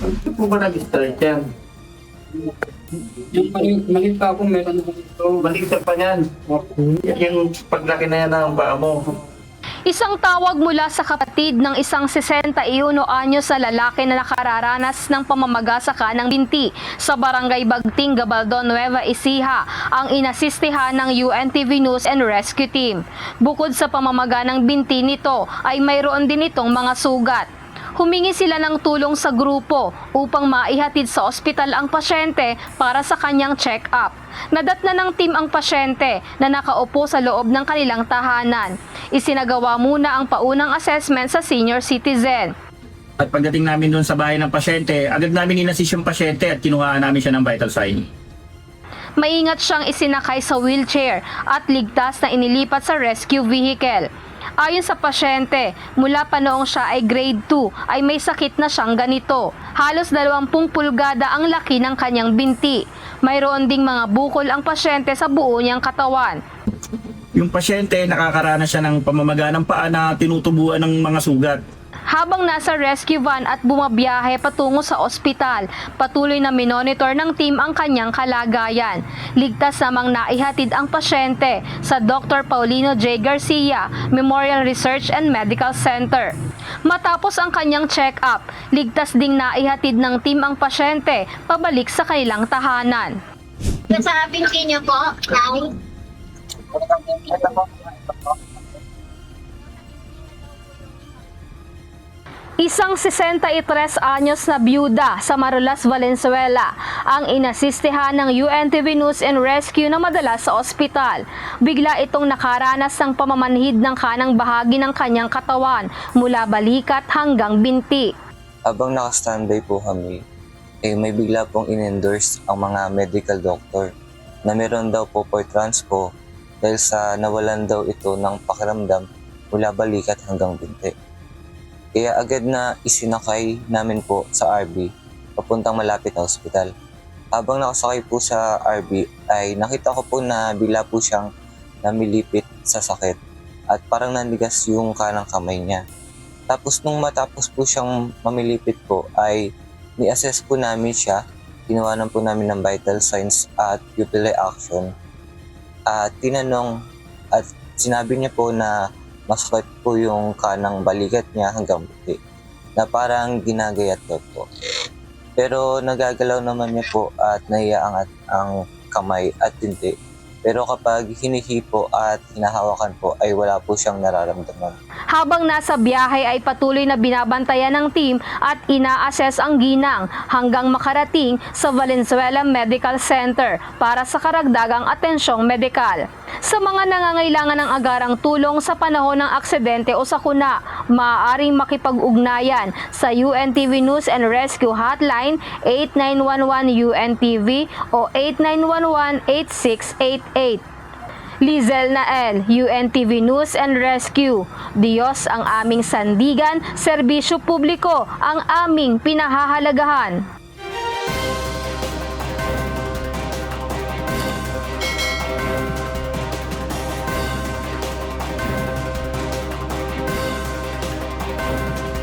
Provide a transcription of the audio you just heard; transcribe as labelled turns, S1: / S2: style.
S1: Ito po ba nag-start yan?
S2: Yung maliit pa ako, meron ako ito.
S1: Balik pa yan. Yung paglaki na yan ng paa mo.
S3: Isang tawag mula sa kapatid ng isang 61 anyos sa lalaki na nakararanas ng pamamaga sa kanang binti sa Barangay Bagting, Gabaldon, Nueva Ecija ang inasistihan ng UNTV News and Rescue Team. Bukod sa pamamaga ng binti nito ay mayroon din itong mga sugat. Humingi sila ng tulong sa grupo upang maihatid sa ospital ang pasyente para sa kanyang check-up. Nadatna ng team ang pasyente na nakaupo sa loob ng kanilang tahanan. Isinagawa muna ang paunang assessment sa senior citizen.
S4: At pagdating namin doon sa bahay ng pasyente, agad namin inassist yung pasyente at kinuhaan namin siya ng vital sign.
S3: Maingat siyang isinakay sa wheelchair at ligtas na inilipat sa rescue vehicle. Ayon sa pasyente, mula pa noong siya ay grade 2 ay may sakit na siyang ganito. Halos 20 pulgada ang laki ng kanyang binti. Mayroon ding mga bukol ang pasyente sa buo niyang katawan.
S4: Yung pasyente, nakakaranas siya ng pamamaga ng paa na tinutubuan ng mga sugat.
S3: Habang nasa rescue van at bumabiyahe patungo sa ospital, patuloy na minonitor ng team ang kanyang kalagayan. Ligtas namang naihatid ang pasyente sa Dr. Paulino J. Garcia Memorial Research and Medical Center. Matapos ang kanyang check-up, ligtas ding naihatid ng team ang pasyente pabalik sa kanilang tahanan.
S5: Sa binti niyo po, Nay.
S3: Isang 63 anyos na byuda sa Marulas, Valenzuela ang inasistihan ng UNTV News and Rescue na madala sa ospital. Bigla itong nakaranas ng pamamanhid ng kanang bahagi ng kanyang katawan mula balikat hanggang binti.
S6: Habang naka-standby po kami, may bigla pong in-endorse ang mga medical doctor na meron daw po for transpo dahil sa nawalan daw ito ng pakiramdam mula balikat hanggang binti. Kaya agad na isinakay namin po sa RV papuntang malapit na ospital. Habang nakasakay po sa RV ay nakita ko po na bigla po siyang namilipit sa sakit at parang nandigas yung kanang kamay niya. Tapos nung matapos po siyang mamilipit po ay ni-assess po namin siya, ginawanan po namin ng vital signs at pupillary action. At tinanong at sinabi niya po na masakit po yung kanang balikat niya hanggang buti, na parang ginagayat daw po. Pero nagagalaw naman niya po at naiaangat ang kamay at binti. Pero kapag hinihipo at hinahawakan po ay wala po siyang nararamdaman.
S3: Habang nasa biyahe ay patuloy na binabantayan ng team at ina-assess ang ginang hanggang makarating sa Valenzuela Medical Center para sa karagdagang atensyong medikal. Sa mga nangangailangan ng agarang tulong sa panahon ng aksidente o sakuna, maaaring makipag-ugnayan sa UNTV News and Rescue Hotline 8911 UNTV o 8911-8688. Lizel Nael, UNTV News and Rescue. Diyos ang aming sandigan, serbisyo publiko ang aming pinahahalagahan.